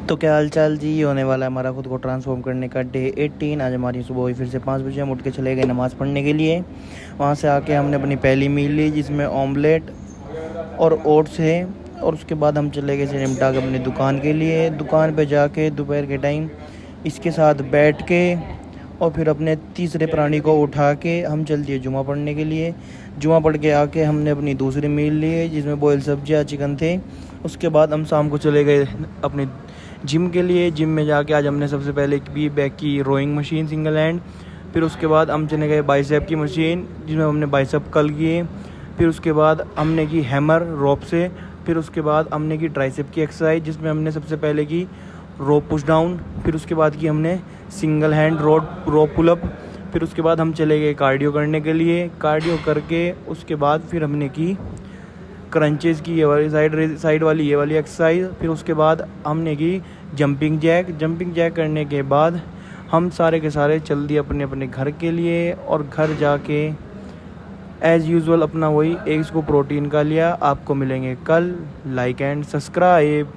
तो क्या हाल चाल जी। ये होने वाला है हमारा खुद को ट्रांसफॉर्म करने का डे 18। आज हमारी सुबह हुई फिर से 5 बजे, हम उठ के चले गए नमाज़ पढ़ने के लिए। वहाँ से आके हमने अपनी पहली मील ली जिसमें ऑमलेट और ओट्स है। और उसके बाद हम चले गए सिमटा के अपनी दुकान के लिए। दुकान पे जाके दोपहर के टाइम इसके साथ बैठ के और फिर अपने तीसरे प्राणी को उठा के हम चल दिए जुमा पढ़ने के लिए। जुमा पढ़ के आके हमने अपनी दूसरी मील ली जिसमें बॉयल सब्जियाँ चिकन थे। उसके बाद हम शाम को चले गए अपनी जिम के लिए। जिम में जाके आज हमने सबसे पहले भी बैक की रोइंग मशीन सिंगल हैंड। फिर उसके बाद हम चले गए बाइसेप की मशीन जिसमें हमने बाइसेप कर्ल किए। फिर उसके बाद हमने की हैमर रोप से। फिर उसके बाद हमने की ट्राइसेप की एक्सरसाइज जिसमें हमने सबसे पहले की रोप पुश डाउन। फिर उसके बाद की हमने सिंगल हैंड रोप पुलअप। फिर उसके बाद हम चले गए कार्डियो करने के लिए। कार्डियो करके उसके बाद फिर हमने की क्रंचेस की ये वाली साइड वाली ये वाली एक्सरसाइज। फिर उसके बाद हमने की जंपिंग जैक करने के बाद हम सारे के सारे चल दिए अपने अपने घर के लिए। और घर जाके एज़ यूजुअल अपना वही एग्स को प्रोटीन का लिया। आपको मिलेंगे कल। Like and subscribe.